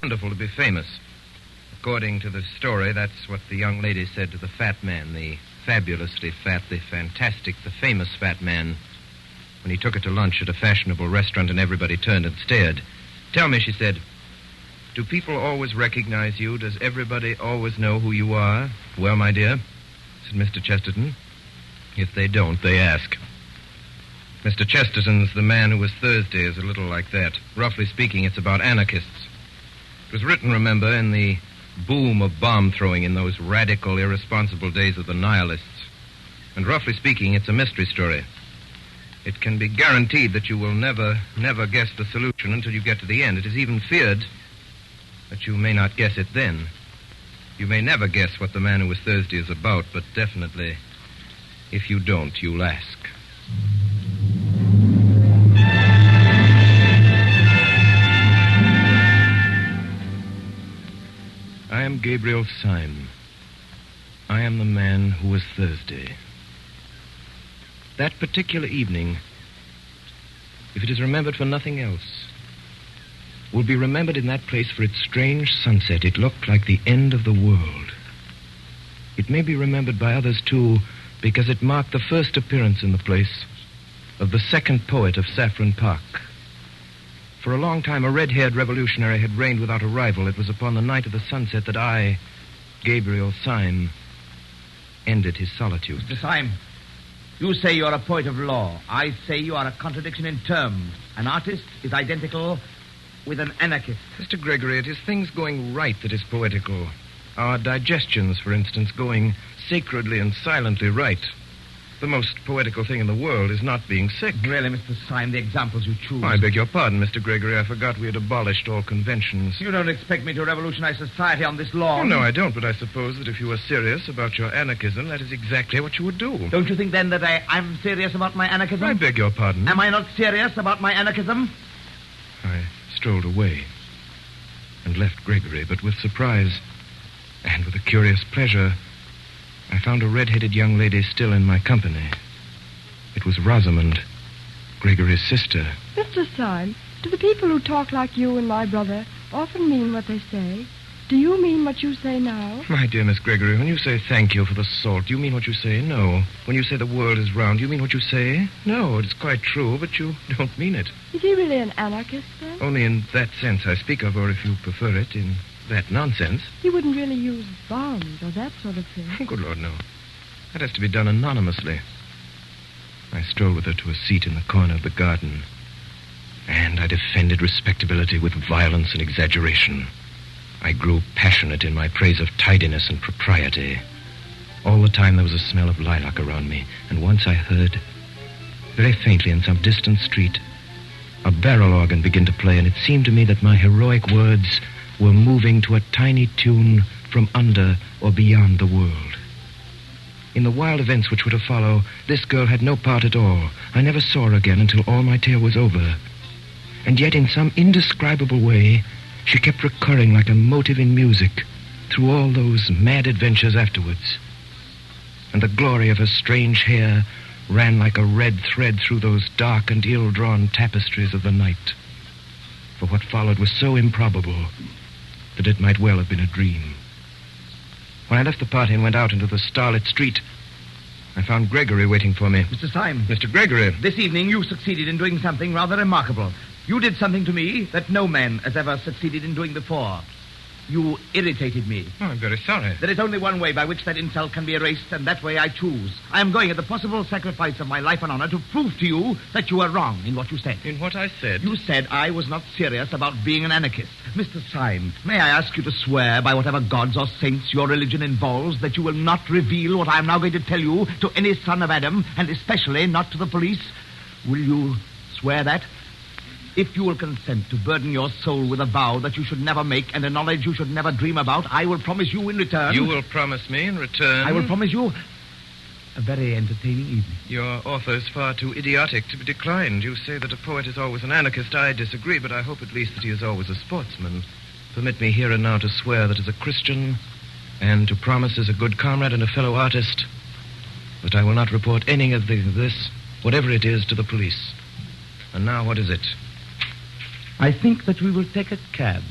wonderful to be famous. According to the story, that's what the young lady said to the fat man, the fabulously fat, the fantastic, the famous fat man, when he took her to lunch at a fashionable restaurant and everybody turned and stared. Tell me, she said, do people always recognize you? Does everybody always know who you are? Well, my dear, said Mr. Chesterton, if they don't, they ask. Mr. Chesterton's The Man Who Was Thursday is a little like that. Roughly speaking, it's about anarchists. It was written, remember, in the boom of bomb-throwing in those radical, irresponsible days of the nihilists. And roughly speaking, it's a mystery story. It can be guaranteed that you will never guess the solution until you get to the end. It is even feared that you may not guess it then. You may never guess what The Man Who Was Thursday is about, but definitely, if you don't, you'll ask. I am Gabriel Syme. I am the man who was Thursday. That particular evening, if it is remembered for nothing else, will be remembered in that place for its strange sunset. It looked like the end of the world. It may be remembered by others, too, because it marked the first appearance in the place of the second poet of Saffron Park. For a long time, a red-haired revolutionary had reigned without a rival. It was upon the night of the sunset that I, Gabriel Syme, ended his solitude. Mr. Syme, you say you are a poet of law. I say you are a contradiction in terms. An artist is identical with an anarchist. Mr. Gregory, it is things going right that is poetical. Our digestions, for instance, going sacredly and silently right. The most poetical thing in the world is not being sick. Really, Mr. Syme, the examples you choose... I beg your pardon, Mr. Gregory. I forgot we had abolished all conventions. You don't expect me to revolutionize society on this lawn? Oh, no, I don't, but I suppose that if you were serious about your anarchism, that is exactly what you would do. Don't you think, then, that I'm serious about my anarchism? I beg your pardon. Am I not serious about my anarchism? I strolled away and left Gregory, but with surprise and with a curious pleasure, I found a red-headed young lady still in my company. It was Rosamond, Gregory's sister. Mr. Syme, do the people who talk like you and my brother often mean what they say? Do you mean what you say now? My dear Miss Gregory, when you say thank you for the salt, do you mean what you say? No. When you say the world is round, do you mean what you say? No, it's quite true, but you don't mean it. Is he really an anarchist, then? Only in that sense I speak of, or if you prefer it, in that nonsense. He wouldn't really use bombs or that sort of thing. Oh, good Lord, no. That has to be done anonymously. I strolled with her to a seat in the corner of the garden, and I defended respectability with violence and exaggeration. I grew passionate in my praise of tidiness and propriety. All the time there was a smell of lilac around me, and once I heard, very faintly in some distant street, a barrel organ begin to play, and it seemed to me that my heroic words were moving to a tiny tune from under or beyond the world. In the wild events which were to follow, this girl had no part at all. I never saw her again until all my tale was over. And yet, in some indescribable way, she kept recurring like a motive in music through all those mad adventures afterwards. And the glory of her strange hair ran like a red thread through those dark and ill-drawn tapestries of the night. For what followed was so improbable that it might well have been a dream. When I left the party and went out into the starlit street, I found Gregory waiting for me. Mr. Syme. Mr. Gregory. This evening you succeeded in doing something rather remarkable. You did something to me that no man has ever succeeded in doing before. You irritated me. Oh, I'm very sorry. There is only one way by which that insult can be erased, and that way I choose. I am going at the possible sacrifice of my life and honor to prove to you that you were wrong in what you said. In what I said? You said I was not serious about being an anarchist. Mr. Syme, may I ask you to swear by whatever gods or saints your religion involves that you will not reveal what I am now going to tell you to any son of Adam, and especially not to the police? Will you swear that? If you will consent to burden your soul with a vow that you should never make and a knowledge you should never dream about, I will promise you in return... You will promise me in return... I will promise you a very entertaining evening. Your author is far too idiotic to be declined. You say that a poet is always an anarchist. I disagree, but I hope at least that he is always a sportsman. Permit me here and now to swear that as a Christian and to promise as a good comrade and a fellow artist that I will not report any of this, whatever it is, to the police. And now, what is it? I think that we will take a cab.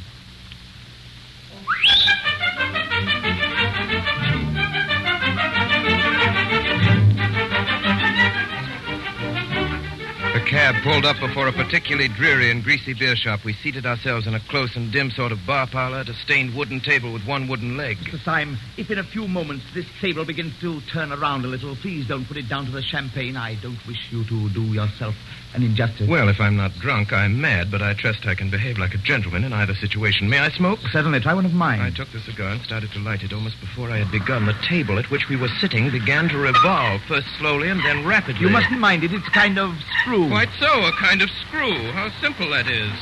cab pulled up before a particularly dreary and greasy beer shop. We seated ourselves in a close and dim sort of bar parlor at a stained wooden table with one wooden leg. Mr. Syme, if in a few moments this table begins to turn around a little, please don't put it down to the champagne. I don't wish you to do yourself an injustice. Well, if I'm not drunk, I'm mad, but I trust I can behave like a gentleman in either situation. May I smoke? Certainly. Try one of mine. I took the cigar and started to light it almost before I had begun. The table at which we were sitting began to revolve, first slowly and then rapidly. You mustn't mind it. It's a kind of screw. Quite so, a kind of screw. How simple that is.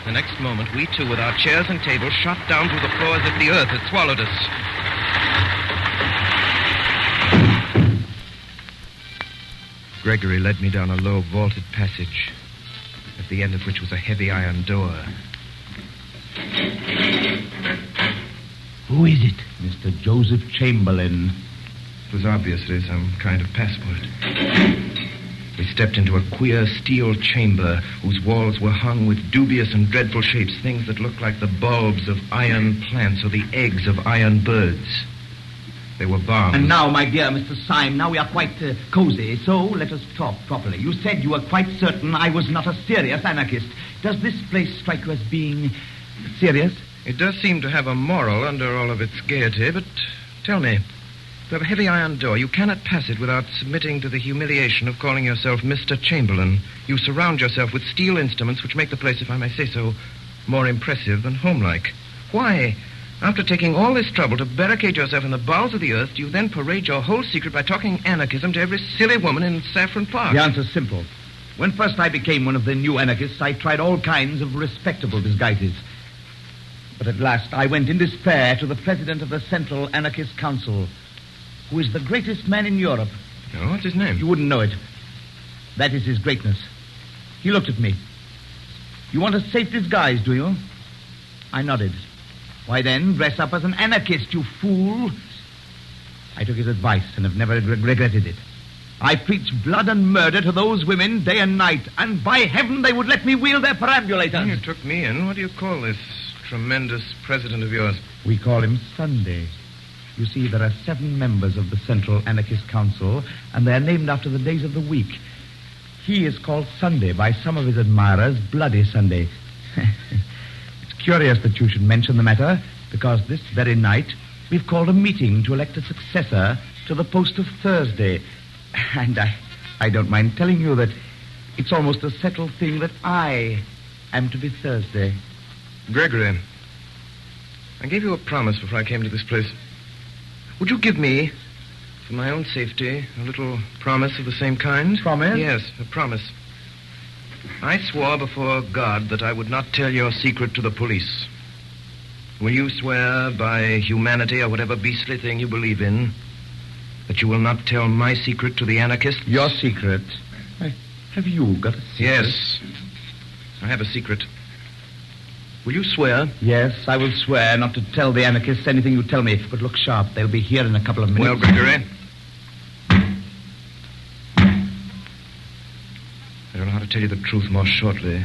The next moment, we two, with our chairs and tables, shot down through the floor as if the earth had swallowed us. Gregory led me down a low, vaulted passage, at the end of which was a heavy iron door. Who is it? Mr. Joseph Chamberlain. It was obviously some kind of passport. We stepped into a queer steel chamber whose walls were hung with dubious and dreadful shapes, things that looked like the bulbs of iron plants or the eggs of iron birds. They were bombs. And now, my dear Mr. Syme, now we are quite cozy, so let us talk properly. You said you were quite certain I was not a serious anarchist. Does this place strike you as being serious? It does seem to have a moral under all of its gaiety, but tell me, you have a heavy iron door. You cannot pass it without submitting to the humiliation of calling yourself Mr. Chamberlain. You surround yourself with steel instruments which make the place, if I may say so, more impressive than homelike. Why, after taking all this trouble to barricade yourself in the bowels of the earth, do you then parade your whole secret by talking anarchism to every silly woman in Saffron Park? The answer's simple. When first I became one of the new anarchists, I tried all kinds of respectable disguises. But at last I went in despair to the president of the Central Anarchist Council, who is the greatest man in Europe. Oh, what's his name? You wouldn't know it. That is his greatness. He looked at me. You want a safe disguise, do you? I nodded. Why then, dress up as an anarchist, you fool. I took his advice and have never regretted it. I preach blood and murder to those women day and night, and by heaven they would let me wield their perambulators. You took me in. What do you call this tremendous president of yours? We call him Sunday. You see, there are 7 members of the Central Anarchist Council, and they're named after the days of the week. He is called Sunday by some of his admirers, Bloody Sunday. It's curious that you should mention the matter, because this very night we've called a meeting to elect a successor to the post of Thursday. And I don't mind telling you that it's almost a settled thing that I am to be Thursday. Gregory, I gave you a promise before I came to this place. Would you give me, for my own safety, a little promise of the same kind? Promise? Yes, a promise. I swore before God that I would not tell your secret to the police. Will you swear by humanity or whatever beastly thing you believe in that you will not tell my secret to the anarchists? Your secret? Have you got a secret? Yes, I have a secret. Will you swear? Yes, I will swear not to tell the anarchists anything you tell me. But look sharp. They'll be here in a couple of minutes. Well, Gregory, I don't know how to tell you the truth more shortly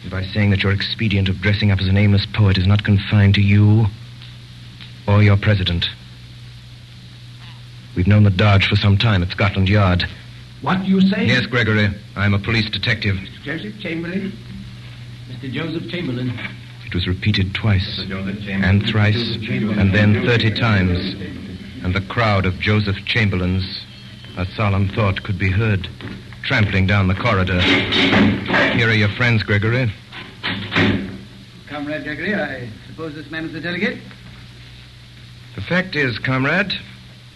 than by saying that your expedient of dressing up as an aimless poet is not confined to you or your president. We've known the dodge for some time at Scotland Yard. What do you say? Yes, Gregory. I'm a police detective. Mr. Joseph Chamberlain? Mr. Joseph Chamberlain. It was repeated twice, and thrice, and then 30 times. And the crowd of Joseph Chamberlains, a solemn thought could be heard, trampling down the corridor. Here are your friends, Gregory. Comrade Gregory, I suppose this man is the delegate? The fact is, comrade,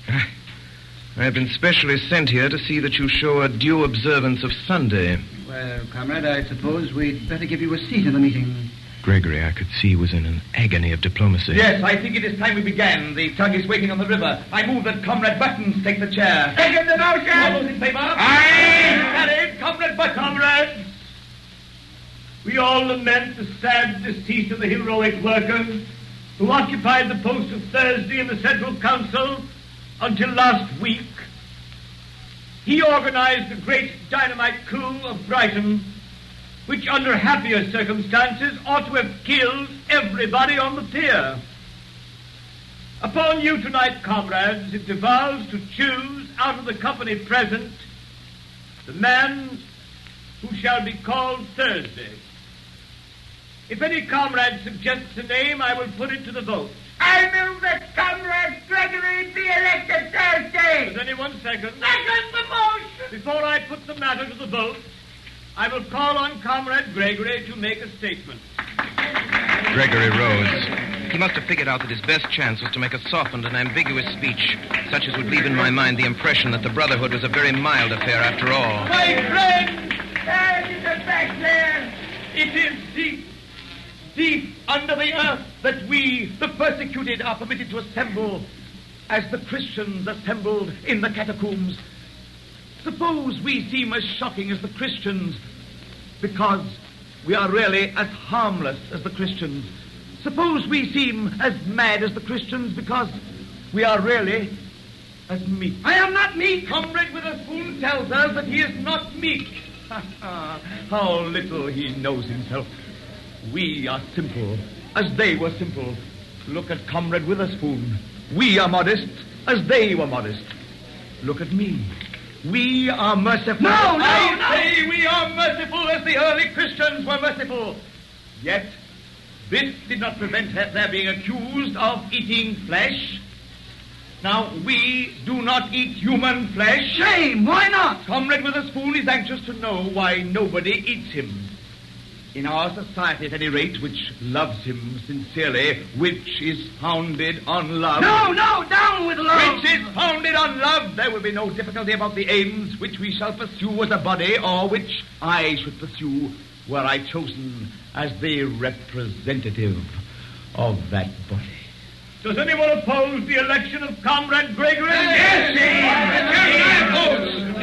I have been specially sent here to see that you show a due observance of Sunday. Well, comrade, I suppose we'd better give you a seat in the meeting. Gregory, I could see, was in an agony of diplomacy. Yes, I think it is time we began. The tug is waiting on the river. I move that Comrade Buttons take the chair. Second the motion! All those in favor? Aye! Carried. Comrade Buttons. Comrades, we all lament the sad decease of the heroic worker who occupied the post of Thursday in the Central Council until last week. He organized the great dynamite coup of Brighton, which under happier circumstances ought to have killed everybody on the pier. Upon you tonight, comrades, it devolves to choose out of the company present the man who shall be called Thursday. If any comrade suggests a name, I will put it to the vote. I move that Comrade Gregory be elected Thursday. Does anyone second? Second the motion. Before I put the matter to the vote, I will call on Comrade Gregory to make a statement. Gregory rose. He must have figured out that his best chance was to make a softened and ambiguous speech, such as would leave in my mind the impression that the Brotherhood was a very mild affair after all. My friend! There it is back there. It is deep under the earth that we, the persecuted, are permitted to assemble as the Christians assembled in the catacombs. Suppose we seem as shocking as the Christians because we are really as harmless as the Christians. Suppose we seem as mad as the Christians because we are really as meek. I am not meek. Comrade Witherspoon tells us that he is not meek. How little he knows himself. We are simple, as they were simple. Look at Comrade Witherspoon. We are modest, as they were modest. Look at me. We are merciful. I say we are merciful as the early Christians were merciful. Yet, this did not prevent their being accused of eating flesh. Now, we do not eat human flesh. Shame, why not? Comrade Witherspoon is anxious to know why nobody eats him. In our society, at any rate, which loves him sincerely, which is founded on love. No, down with love. Which is founded on love. There will be no difficulty about the aims which we shall pursue as a body, or which I should pursue were I chosen as the representative of that body. Does anyone oppose the election of Comrade Gregory? Yes,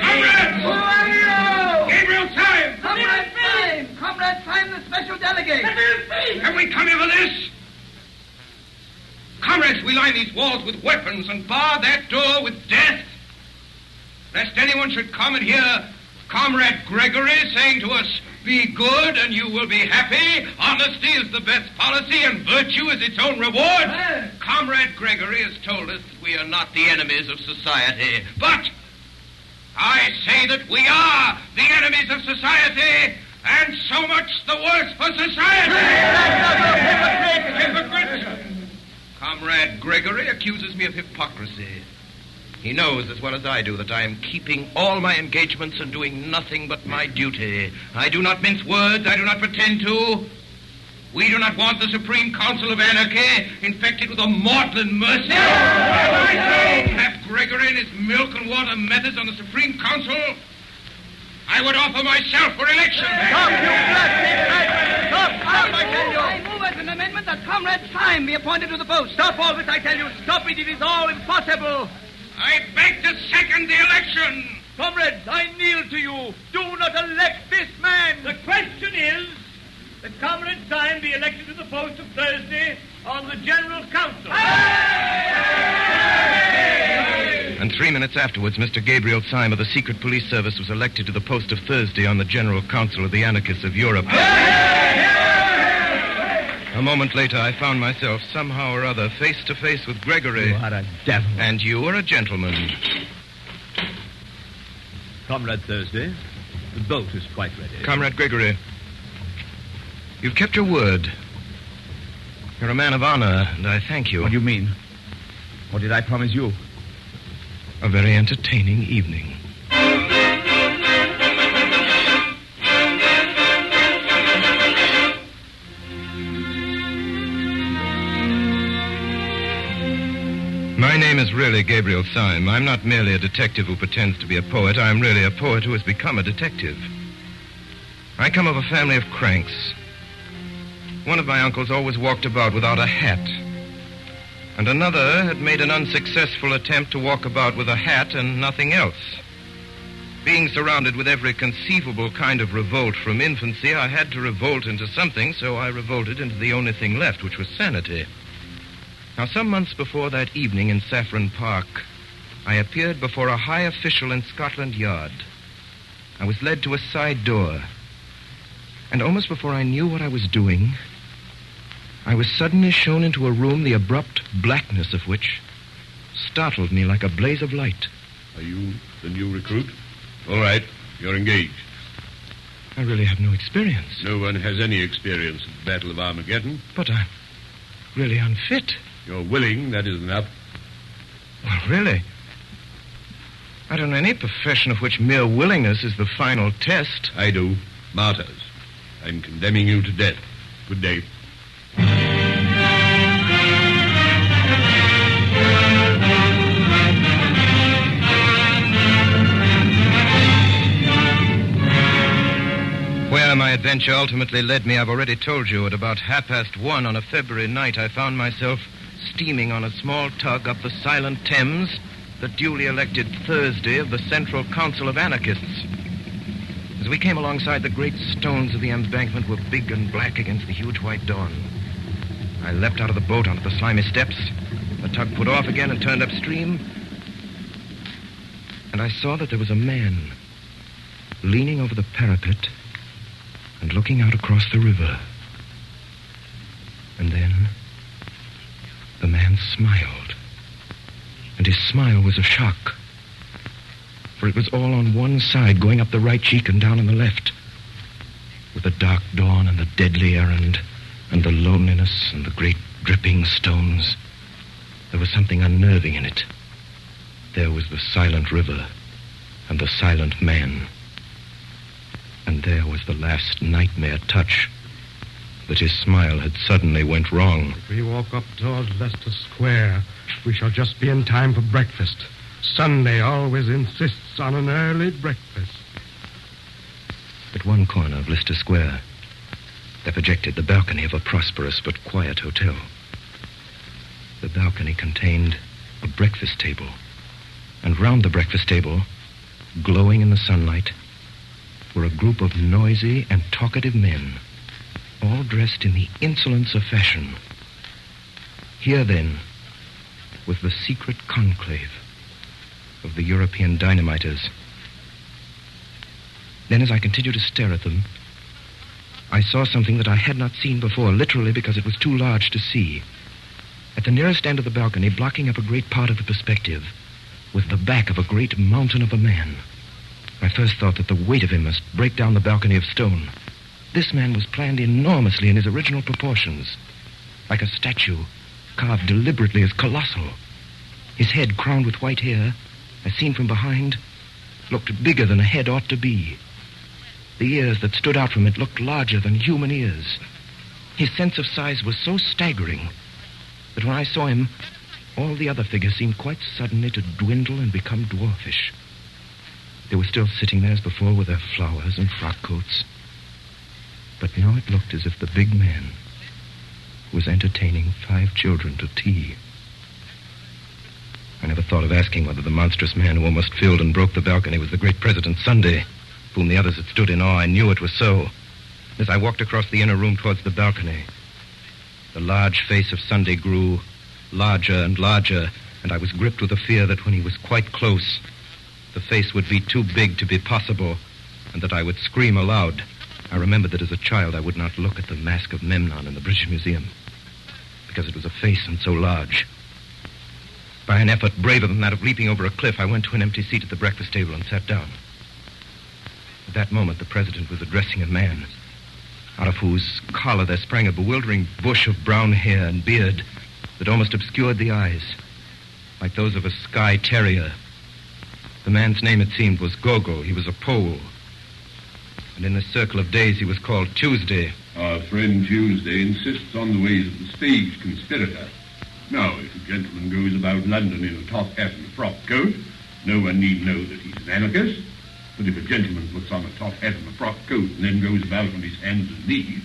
Comrades! Who are you? Gabriel Syme! Comrade Syme! Comrade Syme, the special delegate. Have we come here for this? Comrades, we line these walls with weapons and bar that door with death. Lest anyone should come and hear Comrade Gregory saying to us, be good and you will be happy. Honesty is the best policy and virtue is its own reward. Comrade Gregory has told us that we are not the enemies of society. But I say that we are the enemies of society, and so much the worse for society. Hypocrite! Comrade Gregory accuses me of hypocrisy. He knows as well as I do that I am keeping all my engagements and doing nothing but my duty. I do not mince words. I do not pretend to. We do not want the Supreme Council of Anarchy infected with a maudlin mercy. Have Gregory and his milk and water methods on the Supreme Council. I would offer myself for election. Stop, you Stop, I tell you. I move as an amendment that Comrade Syme be appointed to the post. Stop all this, I tell you. Stop it. It is all impossible. I beg to second the election. Comrades, I kneel to you. Do not elect this man. The question is that Comrade Syme be elected to the post of Thursday on the General Council. And 3 minutes afterwards, Mr. Gabriel Syme of the Secret Police Service was elected to the post of Thursday on the General Council of the Anarchists of Europe. A moment later, I found myself somehow or other face to face with Gregory. You are a devil. And you are a gentleman. Comrade Thursday, the boat is quite ready. Comrade Gregory, you've kept your word. You're a man of honor, and I thank you. What do you mean? What did I promise you? A very entertaining evening. My name is really Gabriel Syme. I'm not merely a detective who pretends to be a poet. I'm really a poet who has become a detective. I come of a family of cranks. One of my uncles always walked about without a hat. And another had made an unsuccessful attempt to walk about with a hat and nothing else. Being surrounded with every conceivable kind of revolt from infancy, I had to revolt into something, so I revolted into the only thing left, which was sanity. Now, some months before that evening in Saffron Park, I appeared before a high official in Scotland Yard. I was led to a side door. And almost before I knew what I was doing, I was suddenly shown into a room, the abrupt blackness of which startled me like a blaze of light. Are you the new recruit? All right, you're engaged. I really have no experience. No one has any experience of the Battle of Armageddon. But I'm really unfit. You're willing, that is enough. Well, really? I don't know any profession of which mere willingness is the final test. I do. Martyrs. I'm condemning you to death. Good day. Where my adventure ultimately led me, I've already told you. At about 1:30 on a February night, I found myself steaming on a small tug up the silent Thames, the duly elected Thursday of the Central Council of Anarchists. As we came alongside, the great stones of the embankment were big and black against the huge white dawn. I leapt out of the boat onto the slimy steps. The tug put off again and turned upstream. And I saw that there was a man leaning over the parapet and looking out across the river. And then the man smiled. And his smile was a shock. For it was all on one side, going up the right cheek and down on the left. With the dark dawn and the deadly errand and the loneliness and the great dripping stones, there was something unnerving in it. There was the silent river and the silent man. And there was the last nightmare touch, that his smile had suddenly went wrong. If we walk up towards Leicester Square, we shall just be in time for breakfast. Sunday always insists on an early breakfast. At one corner of Leicester Square, there projected the balcony of a prosperous but quiet hotel. The balcony contained a breakfast table, and round the breakfast table, glowing in the sunlight, were a group of noisy and talkative men, all dressed in the insolence of fashion. Here, then, was the secret conclave of the European dynamiters. Then, as I continued to stare at them, I saw something that I had not seen before, literally because it was too large to see. At the nearest end of the balcony, blocking up a great part of the perspective, was the back of a great mountain of a man. I first thought that the weight of him must break down the balcony of stone. This man was planned enormously in his original proportions, like a statue, carved deliberately as colossal. His head, crowned with white hair, as seen from behind, looked bigger than a head ought to be. The ears that stood out from it looked larger than human ears. His sense of size was so staggering that when I saw him, all the other figures seemed quite suddenly to dwindle and become dwarfish. They were still sitting there as before with their flowers and frock coats. But now it looked as if the big man was entertaining 5 children to tea. I never thought of asking whether the monstrous man who almost filled and broke the balcony was the great President Sunday, whom the others had stood in awe. I knew it was so. As I walked across the inner room towards the balcony, the large face of Sunday grew larger and larger, and I was gripped with a fear that when he was quite close, the face would be too big to be possible, and that I would scream aloud. I remembered that as a child I would not look at the mask of Memnon in the British Museum, because it was a face and so large. By an effort braver than that of leaping over a cliff, I went to an empty seat at the breakfast table and sat down. At that moment, the president was addressing a man, out of whose collar there sprang a bewildering bush of brown hair and beard that almost obscured the eyes, like those of a Skye terrier. The man's name, it seemed, was Gogol. He was a Pole. And in this circle of days, he was called Tuesday. Our friend Tuesday insists on the ways of the stage conspirator. Now, if a gentleman goes about London in a top hat and a frock coat, no one need know that he's an anarchist. But if a gentleman puts on a top hat and a frock coat and then goes about on his hands and knees,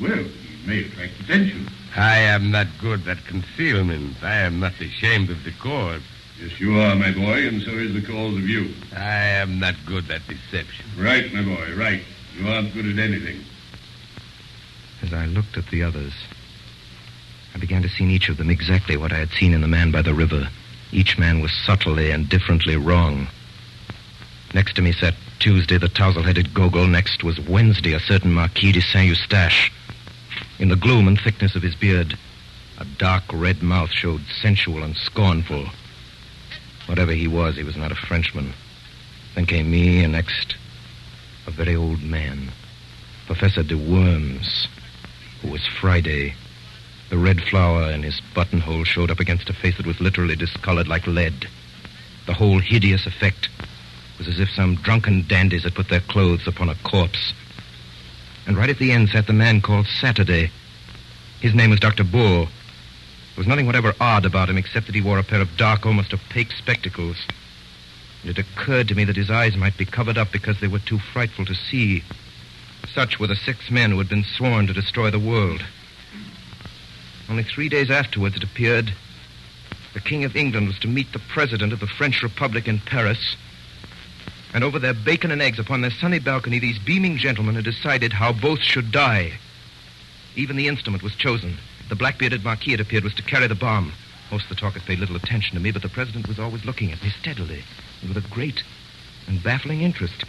well, he may attract attention. I am not good at concealment. I am not ashamed of the cause. Yes, you are, my boy, and so is the cause of you. I am not good at deception. Right, my boy, right. You aren't good at anything. As I looked at the others, I began to see in each of them exactly what I had seen in the man by the river. Each man was subtly and differently wrong. Next to me sat Tuesday, the tousle-headed Gogol. Next was Wednesday, a certain Marquis de Saint-Eustache. In the gloom and thickness of his beard, a dark red mouth showed sensual and scornful. Whatever he was not a Frenchman. Then came me, and next, a very old man, Professor de Worms, who was Friday. The red flower in his buttonhole showed up against a face that was literally discolored like lead. The whole hideous effect was as if some drunken dandies had put their clothes upon a corpse. And right at the end sat the man called Saturday. His name was Dr. Bull. There was nothing whatever odd about him except that he wore a pair of dark, almost opaque spectacles. And it occurred to me that his eyes might be covered up because they were too frightful to see. Such were the 6 men who had been sworn to destroy the world. Only 3 days afterwards, it appeared, the King of England was to meet the President of the French Republic in Paris. And over their bacon and eggs upon their sunny balcony, these beaming gentlemen had decided how both should die. Even the instrument was chosen. The black-bearded Marquis, it appeared, was to carry the bomb. Most of the talkers paid little attention to me, but the President was always looking at me steadily and with a great and baffling interest.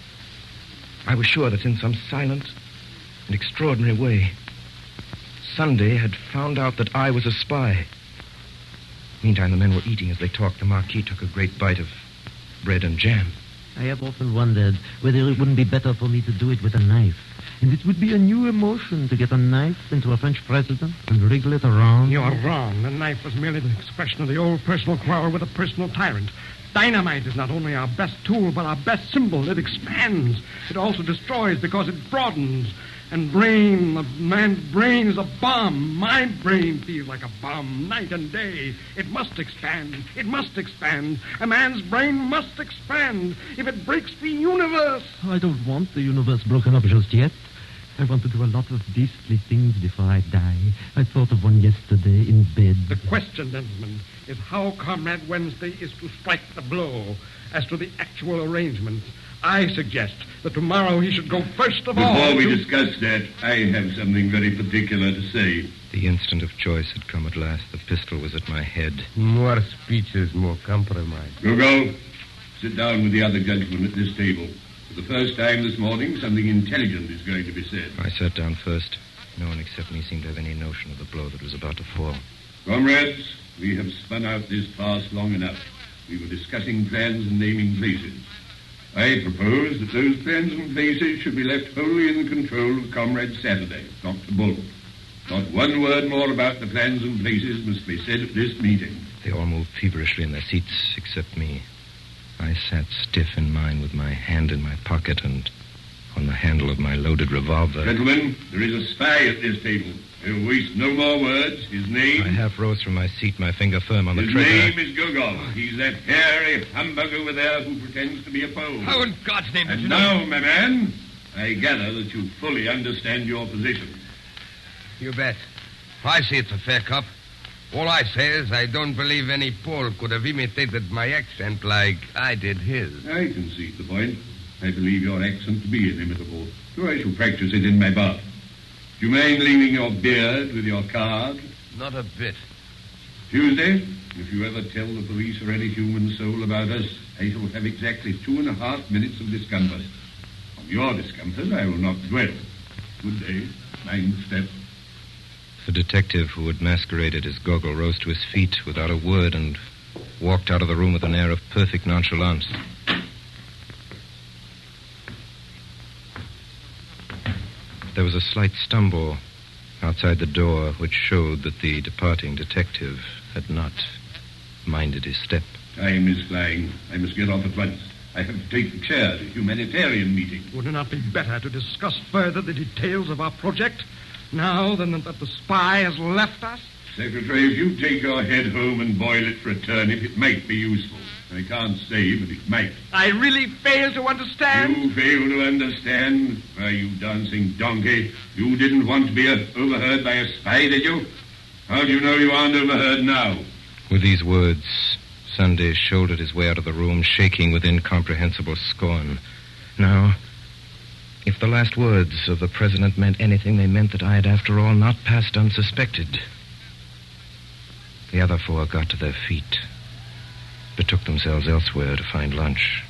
I was sure that in some silent and extraordinary way, Sunday had found out that I was a spy. Meantime, the men were eating as they talked. The Marquis took a great bite of bread and jam. I have often wondered whether it wouldn't be better for me to do it with a knife. And it would be a new emotion to get a knife into a French president and wriggle it around. You're wrong. The knife was merely the expression of the old personal quarrel with a personal tyrant. Dynamite is not only our best tool, but our best symbol. It expands. It also destroys because it broadens. And a man's brain is a bomb. My brain feels like a bomb night and day. It must expand. It must expand. A man's brain must expand. If it breaks the universe. I don't want the universe broken up just yet. I want to do a lot of beastly things before I die. I thought of one yesterday in bed. The question, gentlemen, is how Comrade Wednesday is to strike the blow. As to the actual arrangements, I suggest that tomorrow he should go first of all. Before we discuss that, I have something very particular to say. The instant of choice had come at last. The pistol was at my head. More speeches, more compromise. Go. Sit down with the other gentlemen at this table. For the first time this morning, something intelligent is going to be said. I sat down first. No one except me seemed to have any notion of the blow that was about to fall. Comrades, we have spun out this farce long enough. We were discussing plans and naming places. I propose that those plans and places should be left wholly in the control of Comrade Saturday, Dr. Bull. Not one word more about the plans and places must be said at this meeting. They all moved feverishly in their seats, except me. I sat stiff in mine with my hand in my pocket and on the handle of my loaded revolver. Gentlemen, there is a spy at this table. He'll waste no more words. His name... I half rose from my seat, my finger firm on the trigger. His name is Gogol. He's that hairy humbug over there who pretends to be a Pole. How in God's name did you And know? now, my man, I gather that you fully understand your position. You bet. I see it's a fair cop. All I say is I don't believe any Pole could have imitated my accent like I did his. I concede the point. I believe your accent to be inimitable, so I shall practice it in my bath. Do you mind leaving your beard with your card? Not a bit. Tuesday, if you ever tell the police or any human soul about us, I shall have exactly 2.5 minutes of discomfort. On your discomfort, I will not dwell. Good day. Mind the step. The detective who had masqueraded as Gogol rose to his feet without a word and walked out of the room with an air of perfect nonchalance. There was a slight stumble outside the door which showed that the departing detective had not minded his step. Time is flying. I must get off at once. I have to take the chair at a humanitarian meeting. Would it not be better to discuss further the details of our project now than that the spy has left us? Secretary, if you take your head home and boil it for a turnip, it might be useful. I can't say, but it might. I really fail to understand. You fail to understand? Why, you dancing donkey. You didn't want to be overheard by a spy, did you? How do you know you aren't overheard now? With these words, Sunday shouldered his way out of the room, shaking with incomprehensible scorn. Now, if the last words of the president meant anything, they meant that I had, after all, not passed unsuspected. The other 4 got to their feet, betook themselves elsewhere to find lunch.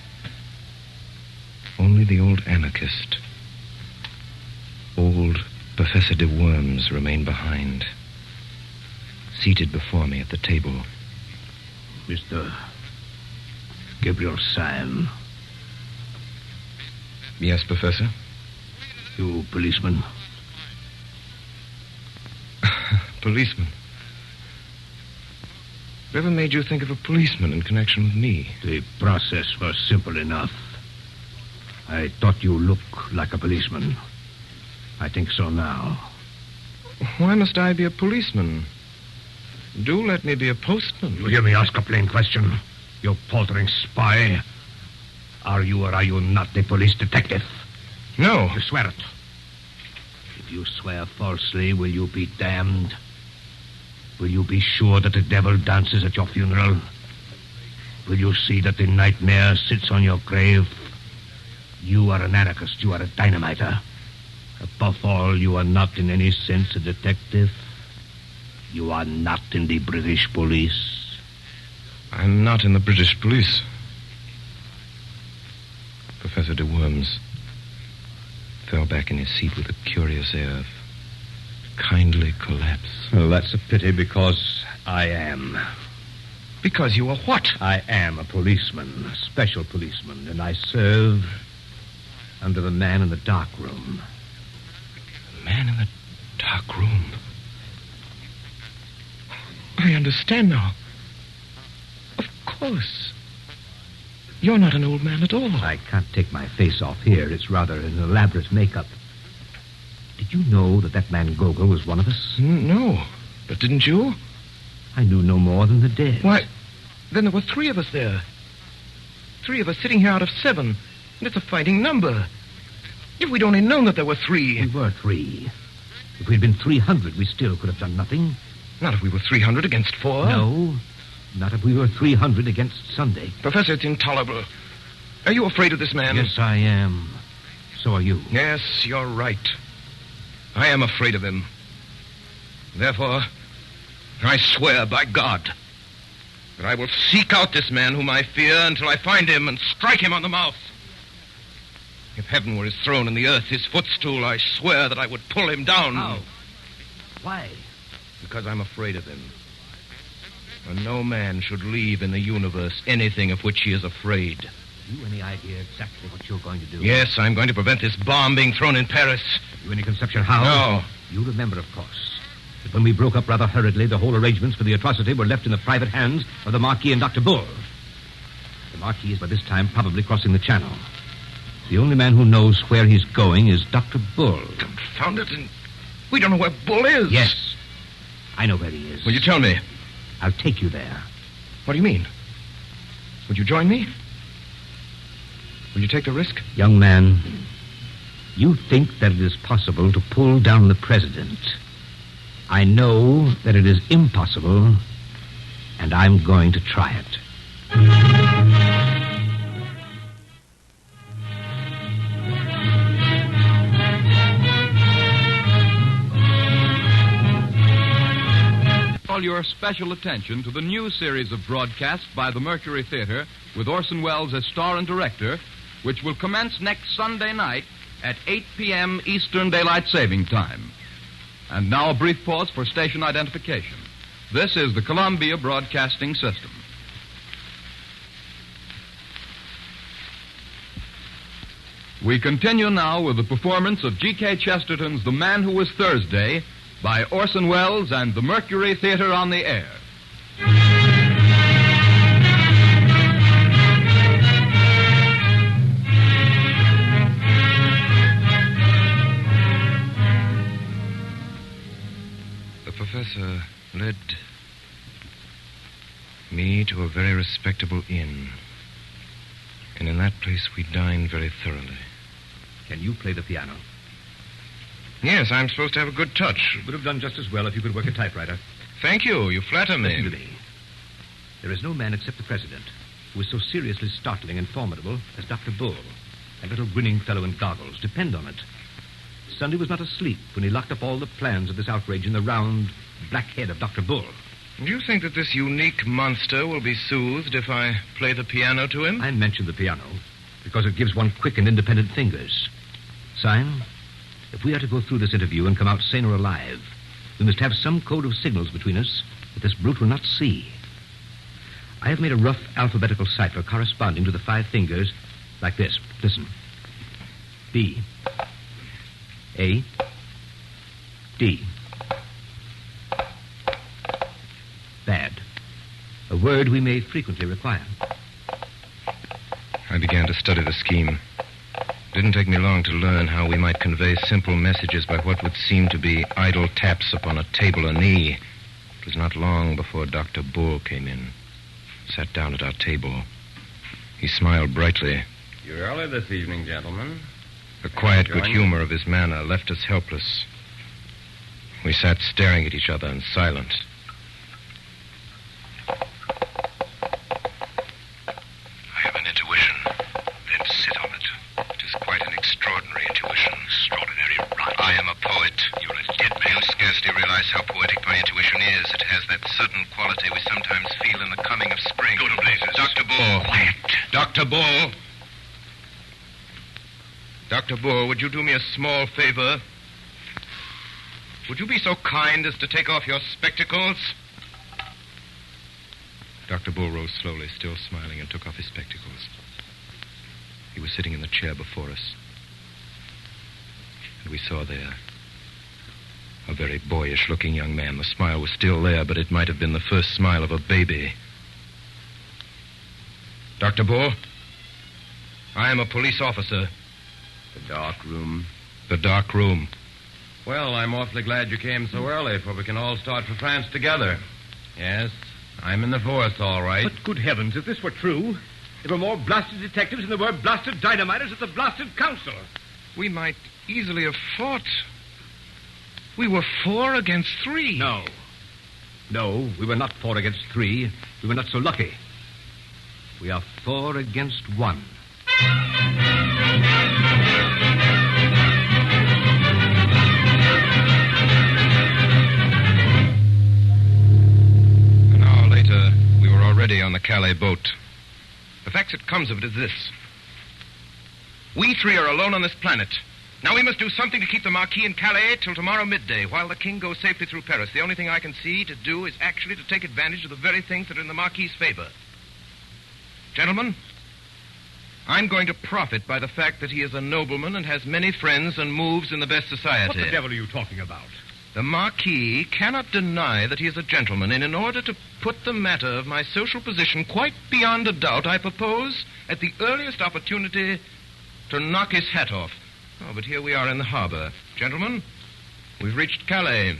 Only the old anarchist, old Professor de Worms, remained behind, seated before me at the table. Mr. Gabriel Sime. Yes, Professor? You policeman. Policeman? Whatever made you think of a policeman in connection with me? The process was simple enough. I thought you looked like a policeman. I think so now. Why must I be a policeman? Do let me be a postman. You hear me ask a plain question? You paltering spy. Are you or are you not a police detective? No. You swear it. If you swear falsely, will you be damned? Will you be sure that the devil dances at your funeral? Will you see that the nightmare sits on your grave? You are an anarchist. You are a dynamiter. Above all, you are not in any sense a detective. You are not in the British police. I'm not in the British police. Professor de Worms fell back in his seat with a curious air of kindly collapse. Well, that's a pity because I am. Because you are what? I am a policeman, a special policeman, and I serve under the man in the dark room. The man in the dark room? I understand now. Of course. You're not an old man at all. I can't take my face off here. It's rather an elaborate makeup. Did you know that man Gogol was one of us? No. But didn't you? I knew no more than the dead. Why, then there were 3 of us there. 3 of us sitting here out of 7. And it's a fighting number. If we'd only known that there were 3. We were 3. If we'd been 300, we still could have done nothing. Not if we were 300 against 4. No. Not if we were 300 against Sunday. Professor, it's intolerable. Are you afraid of this man? Yes, I am. So are you. Yes, you're right. I am afraid of him. Therefore, I swear by God that I will seek out this man whom I fear until I find him and strike him on the mouth. If heaven were his throne and the earth his footstool, I swear that I would pull him down. How? Why? Because I'm afraid of him. And no man should leave in the universe anything of which he is afraid. Have you any idea exactly what you're going to do? Yes, I'm going to prevent this bomb being thrown in Paris. Have you any conception how? No. You remember, of course, that when we broke up rather hurriedly, the whole arrangements for the atrocity were left in the private hands of the Marquis and Dr. Bull. The Marquis is by this time probably crossing the Channel. The only man who knows where he's going is Dr. Bull. Confound it, and we don't know where Bull is. Yes. I know where he is. Will you tell me? I'll take you there. What do you mean? Would you join me? Will you take the risk? Young man, you think that it is possible to pull down the president. I know that it is impossible, and I'm going to try it. Call your special attention to the new series of broadcasts by the Mercury Theatre with Orson Welles as star and director, which will commence next Sunday night at 8 p.m. Eastern Daylight Saving Time. And now a brief pause for station identification. This is the Columbia Broadcasting System. We continue now with the performance of G.K. Chesterton's The Man Who Was Thursday by Orson Welles and the Mercury Theatre on the air. The professor led me to a very respectable inn. And in that place we dined very thoroughly. Can you play the piano? Yes, I'm supposed to have a good touch. You would have done just as well if you could work a typewriter. Thank you. You flatter me. Listen to me. There is no man except the president who is so seriously startling and formidable as Dr. Bull, that little grinning fellow in goggles. Depend on it. Sunday was not asleep when he locked up all the plans of this outrage in the round, black head of Dr. Bull. Do you think that this unique monster will be soothed if I play the piano to him? I mentioned the piano because it gives one quick and independent fingers. Sime, if we are to go through this interview and come out sane or alive, we must have some code of signals between us that this brute will not see. I have made a rough alphabetical cipher corresponding to the 5 fingers like this. Listen. B. A. D. Bad. A word we may frequently require. I began to study the scheme. It didn't take me long to learn how we might convey simple messages by what would seem to be idle taps upon a table or knee. It was not long before Dr. Bull came in, sat down at our table. He smiled brightly. You're early this evening, gentlemen. The quiet good humor of his manner left us helpless. We sat staring at each other in silence. I have an intuition. Then sit on it. It is quite an extraordinary intuition. Extraordinary, right? I am a poet. You're a dead man. You scarcely realize how poetic my intuition is. It has that sudden quality we sometimes feel in the coming of spring. Go to blazes. Dr. Bull. Quiet. Dr. Bull. Dr. Bull, would you do me a small favor? Would you be so kind as to take off your spectacles? Dr. Bull rose slowly, still smiling, and took off his spectacles. He was sitting in the chair before us. And we saw there a very boyish-looking young man. The smile was still there, but it might have been the first smile of a baby. Dr. Bull, I am a police officer. The dark room. The dark room. Well, I'm awfully glad you came so early, for we can all start for France together. Yes, I'm in the force, all right. But good heavens, if this were true, there were more blasted detectives than there were blasted dynamiters at the blasted council. We might easily have fought. We were 4 against 3. No. No, we were not 4 against 3. We were not so lucky. We are 4 against 1. An hour later, we were already on the Calais boat. The fact that comes of it is this. We 3 are alone on this planet. Now we must do something to keep the Marquis in Calais till tomorrow midday, while the King goes safely through Paris. The only thing I can see to do is actually to take advantage of the very things that are in the Marquis's favor. Gentlemen, I'm going to profit by the fact that he is a nobleman and has many friends and moves in the best society. What the devil are you talking about? The Marquis cannot deny that he is a gentleman, and in order to put the matter of my social position quite beyond a doubt, I propose, at the earliest opportunity, to knock his hat off. Oh, but here we are in the harbor. Gentlemen, we've reached Calais.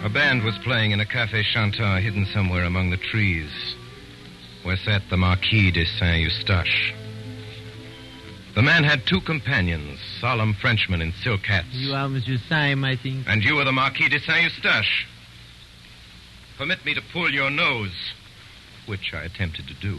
A band was playing in a Café Chantant hidden somewhere among the trees, where sat the Marquis de Saint-Eustache. The man had 2 companions, solemn Frenchmen in silk hats. You are Monsieur Syme, I think. And you are the Marquis de Saint-Eustache. Permit me to pull your nose, which I attempted to do,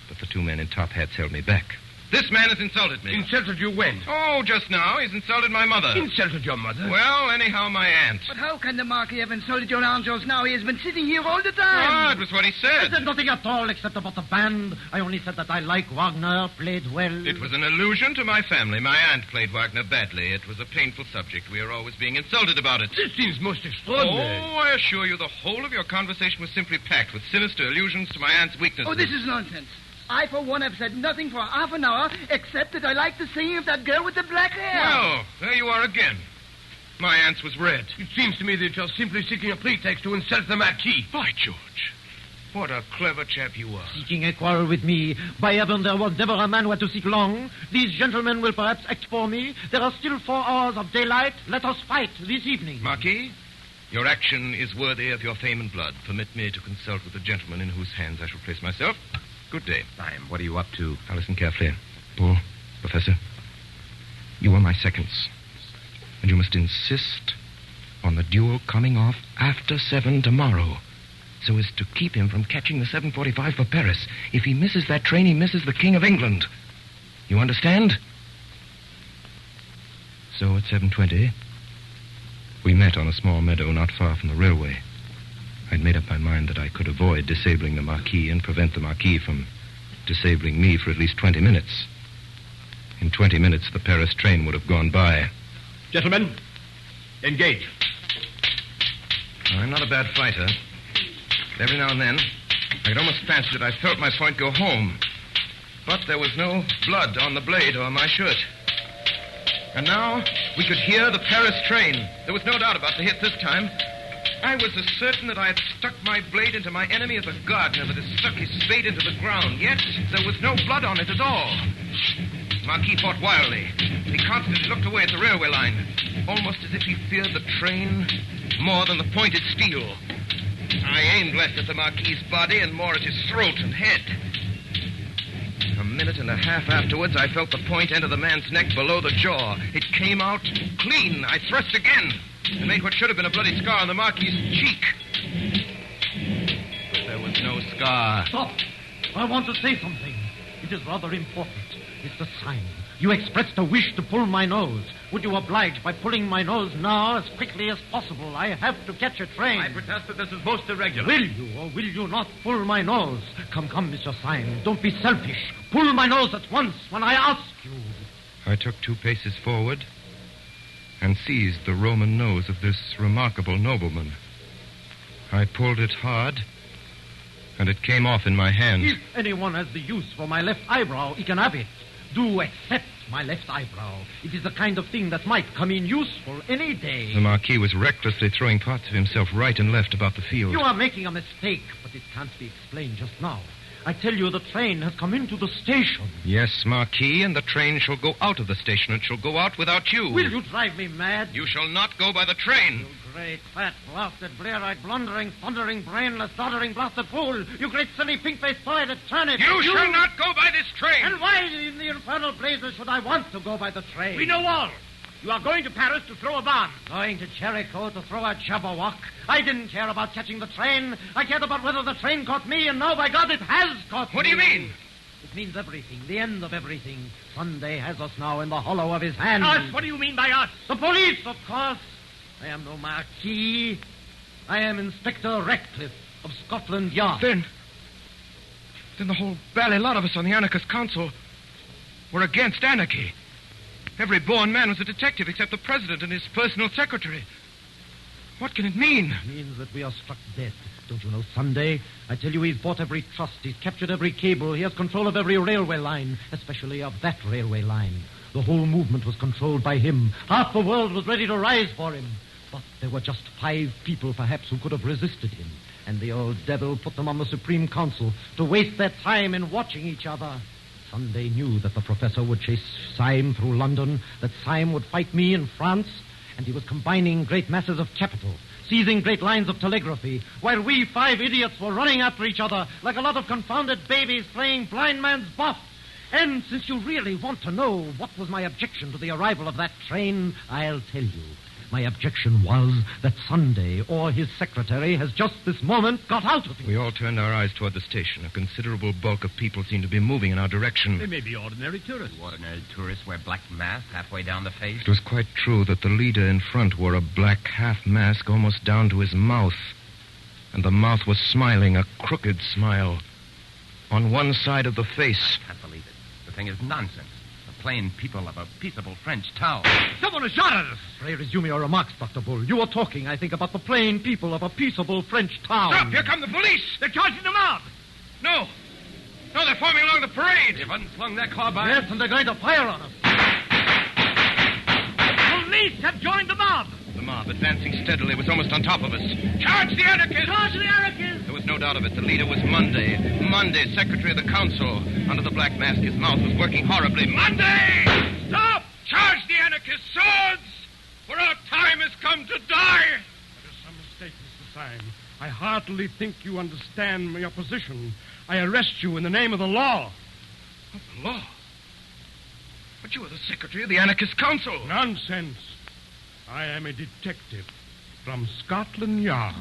but the 2 men in top hats held me back. This man has insulted me. Insulted you when? Oh, just now. He's insulted my mother. Insulted your mother? Well, anyhow, my aunt. But how can the Marquis have insulted your aunt just now? He has been sitting here all the time. Ah, it was what he I said. said nothing at all except about the band. I only said that I like Wagner, played well. It was an allusion to my family. My aunt played Wagner badly. It was a painful subject. We are always being insulted about it. This seems most extraordinary. Oh, I assure you, the whole of your conversation was simply packed with sinister allusions to my aunt's weaknesses. Oh, this is nonsense. I, for one, have said nothing for half an hour, except that I like the singing of that girl with the black hair. Well, there you are again. My aunt's was red. It seems to me that you're simply seeking a pretext to insult the Marquis. By George. What a clever chap you are. Seeking a quarrel with me. By heaven, there was never a man who had to seek long. These gentlemen will perhaps act for me. There are still 4 hours of daylight. Let us fight this evening. Marquis, your action is worthy of your fame and blood. Permit me to consult with the gentleman in whose hands I shall place myself. Good day. Syme, what are you up to? Now listen carefully. Bull, Professor, you are my seconds. And you must insist on the duel coming off after 7 tomorrow, so as to keep him from catching the 7:45 for Paris. If he misses that train, he misses the King of England. You understand? So at 7:20, we met on a small meadow not far from the railway. I'd made up my mind that I could avoid disabling the Marquis and prevent the Marquis from disabling me for at least 20 minutes. In 20 minutes, the Paris train would have gone by. Gentlemen, engage. I'm not a bad fighter. Every now and then, I could almost fancy that I felt my point go home. But there was no blood on the blade or my shirt. And now we could hear the Paris train. There was no doubt about the hit this time. I was as certain that I had stuck my blade into my enemy as a gardener that has stuck his spade into the ground. Yet there was no blood on it at all. Marquis fought wildly. He constantly looked away at the railway line, almost as if he feared the train more than the pointed steel. I aimed less at the Marquis's body and more at his throat and head. A minute and a half afterwards, I felt the point enter the man's neck below the jaw. It came out clean. I thrust again and made what should have been a bloody scar on the Marquis's cheek. But there was no scar. Stop! I want to say something. It is rather important. Mr. Syme, you expressed a wish to pull my nose. Would you oblige by pulling my nose now as quickly as possible? I have to catch a train. I protest that this is most irregular. Will you or will you not pull my nose? Come, Mr. Syme. Don't be selfish. Pull my nose at once when I ask you. I took 2 paces forward and seized the Roman nose of this remarkable nobleman. I pulled it hard, and it came off in my hand. If anyone has the use for my left eyebrow, he can have it. Do accept my left eyebrow. It is the kind of thing that might come in useful any day. The Marquis was recklessly throwing parts of himself right and left about the field. You are making a mistake, but it can't be explained just now. I tell you, the train has come into the station. Yes, Marquis, and the train shall go out of the station. It shall go out without you. Will you drive me mad? You shall not go by the train. You great, fat, blasted, blear-eyed, blundering, thundering, brainless, doddering, blasted fool. You great, silly, pink-faced toy-headed turnip. You shall not go by this train. And why in the infernal blazes should I want to go by the train? We know all. You are going to Paris to throw a bomb. Going to Jericho to throw a jabberwock. I didn't care about catching the train. I cared about whether the train caught me, and now, by God, it has caught me. What do you mean? It means everything, the end of everything. Sunday has us now in the hollow of his hand. Us? What do you mean by us? The police, of course. I am no Marquis. I am Inspector Ratcliffe of Scotland Yard. Then the whole bally lot of us on the Anarchist Council were against anarchy. Every born man was a detective except the president and his personal secretary. What can it mean? It means that we are struck dead. Don't you know Sunday? I tell you, he's bought every trust. He's captured every cable. He has control of every railway line, especially of that railway line. The whole movement was controlled by him. Half the world was ready to rise for him. But there were just 5 people, perhaps, who could have resisted him. And the old devil put them on the Supreme Council to waste their time in watching each other. Sunday knew that the professor would chase Syme through London, that Syme would fight me in France, and he was combining great masses of capital, seizing great lines of telegraphy, while we 5 idiots were running after each other like a lot of confounded babies playing blind man's buff. And since you really want to know what was my objection to the arrival of that train, I'll tell you. My objection was that Sunday, or his secretary, has just this moment got out of it. We all turned our eyes toward the station. A considerable bulk of people seemed to be moving in our direction. They may be ordinary tourists. Ordinary tourists wear black masks halfway down the face. It was quite true that the leader in front wore a black half mask almost down to his mouth. And the mouth was smiling, a crooked smile, on one side of the face. I can't believe it. The thing is nonsense. The plain people of a peaceable French town. Someone has shot at us. Pray resume your remarks, Dr. Bull. You were talking, I think, about the plain people of a peaceable French town. Stop! Here come the police! They're charging the mob. No, they're forming along the parade. They've unslung their carbines. Yes, and they're going to fire on us. The police have joined the mob. The mob, advancing steadily, was almost on top of us. Charge the anarchists! Charge the anarchists! There was no doubt of it. The leader was Monday. Monday, secretary of the council. Under the black mask, his mouth was working horribly. Monday! Stop! Charge the anarchists! Swords! For our time has come to die! That is some mistake, Mr. Syme. I heartily think you understand your position. I arrest you in the name of the law. Of the law? But you are the secretary of the anarchist council. Nonsense. I am a detective from Scotland Yard.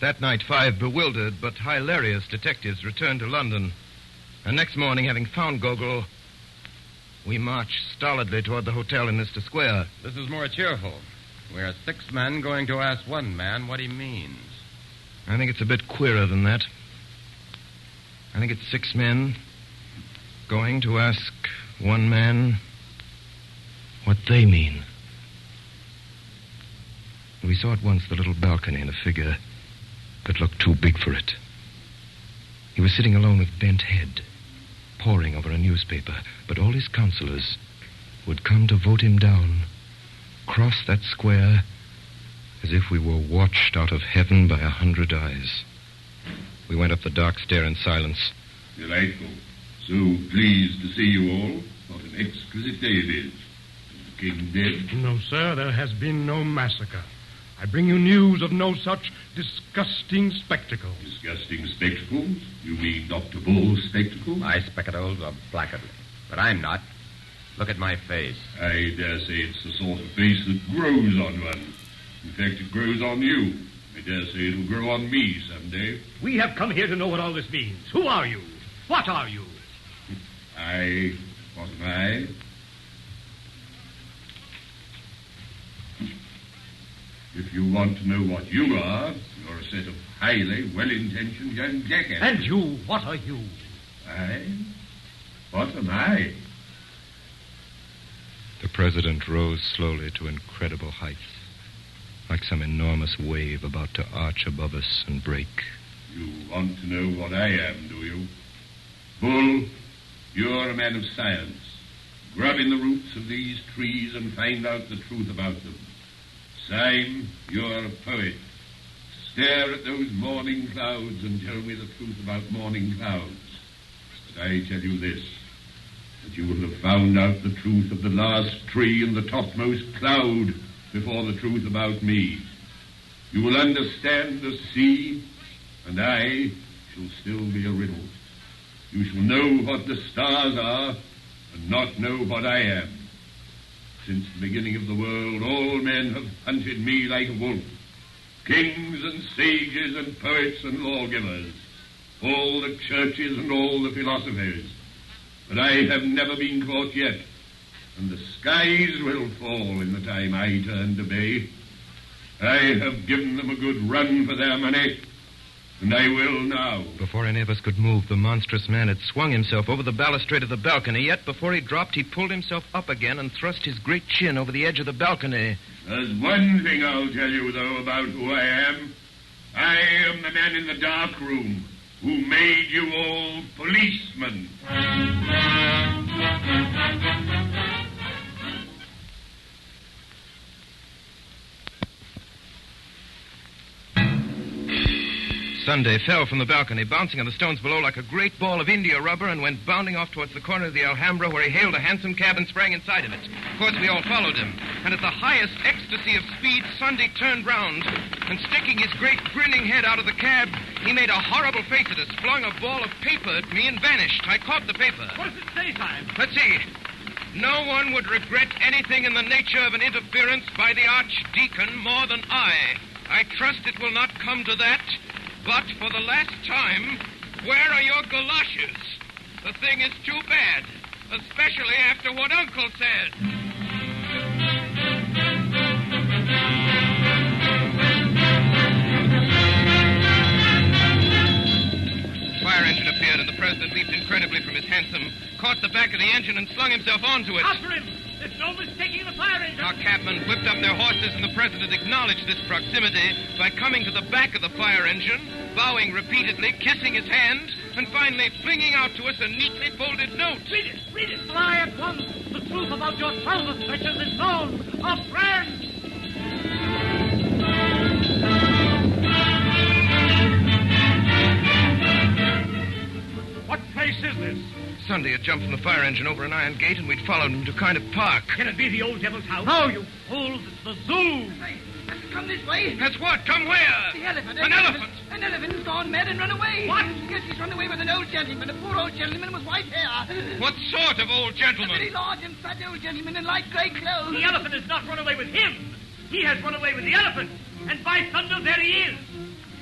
That night, 5 bewildered but hilarious detectives returned to London. And next morning, having found Gogol, we marched stolidly toward the hotel in Leicester Square. This is more cheerful. We're 6 men going to ask one man what he means. I think it's a bit queerer than that. I think it's 6 men going to ask one man what they mean. We saw at once the little balcony and a figure that looked too big for it. He was sitting alone with bent head, poring over a newspaper, but all his counselors would come to vote him down, cross that square as if we were watched out of heaven by 100 eyes. We went up the dark stair in silence. Delightful. So pleased to see you all. What an exquisite day it is. Is the king dead? No, sir, there has been no massacre. I bring you news of no such disgusting spectacle. Disgusting spectacles? You mean Dr. Bull's spectacles? My spectacles are blackguardly, but I'm not. Look at my face. I dare say it's the sort of face that grows on one. In fact, it grows on you. I dare say it'll grow on me someday. We have come here to know what all this means. Who are you? What are you? What am I? If you want to know what you are, you're a set of highly well-intentioned young jackasses. And you, what are you? What am I? The president rose slowly to incredible heights, like some enormous wave about to arch above us and break. You want to know what I am, do you? Bull, you're a man of science. Grub in the roots of these trees and find out the truth about them. Syme, you're a poet. Stare at those morning clouds and tell me the truth about morning clouds. But I tell you this, that you will have found out the truth of the last tree and the topmost cloud before the truth about me. You will understand the sea, and I shall still be a riddle. You shall know what the stars are and not know what I am. Since the beginning of the world, all men have hunted me like a wolf. Kings and sages and poets and lawgivers, all the churches and all the philosophers. But I have never been caught yet, and the skies will fall in the time I turn to bay. I have given them a good run for their money, and I will now. Before any of us could move, the monstrous man had swung himself over the balustrade of the balcony, yet before he dropped, he pulled himself up again and thrust his great chin over the edge of the balcony. There's one thing I'll tell you, though, about who I am. I am the man in the dark room who made you all policemen. Sunday fell from the balcony, bouncing on the stones below like a great ball of India rubber, and went bounding off towards the corner of the Alhambra, where he hailed a hansom cab and sprang inside of it. Of course, we all followed him. And at the highest ecstasy of speed, Sunday turned round, and sticking his great grinning head out of the cab, he made a horrible face at us, flung a ball of paper at me, and vanished. I caught the paper. What does it say, Syme? Let's see. No one would regret anything in the nature of an interference by the Archdeacon more than I. I trust it will not come to that. But for the last time, where are your galoshes? The thing is too bad, especially after what Uncle said. Fire engine appeared, and the president leaped incredibly from his hansom, caught the back of the engine, and slung himself onto it. After him! There's no mistaking the fire engine! Our cabmen whipped up their horses, and the president acknowledged this proximity by coming to the back of the fire engine, bowing repeatedly, kissing his hand, and finally flinging out to us a neatly folded note. Read it! Read it! Fly at once! The truth about your salvus stretches is known! A friend! What place is this? Sunday had jumped from the fire engine over an iron gate, and we'd followed him to a kind of park. Can it be the old devil's house? No, you fools! It's the zoo! Come this way. That's what? Come where? The elephant. An elephant? An elephant has gone mad and run away. What? Yes, he's run away with an old gentleman, a poor old gentleman with white hair. What sort of old A gentleman? very large and fat old gentleman in light grey clothes. The elephant has not run away with him. He has run away with the elephant. And by thunder, there he is.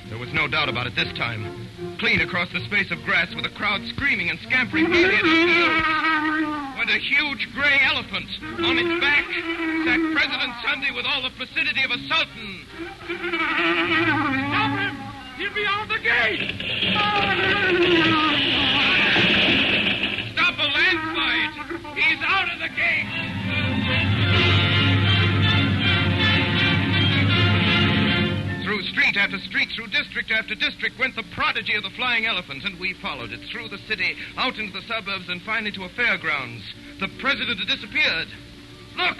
There was no doubt about it this time. Clean across the space of grass, with a crowd screaming and scampering gaily at his heels, went a huge gray elephant. On its back sat President Sunday with all the placidity of a sultan. Stop him! He'll be on the gate! He's out of the gate! Through street after street, through district after district, went the prodigy of the flying elephant, and we followed it through the city, out into the suburbs, and finally to a fairgrounds. The president had disappeared. Look!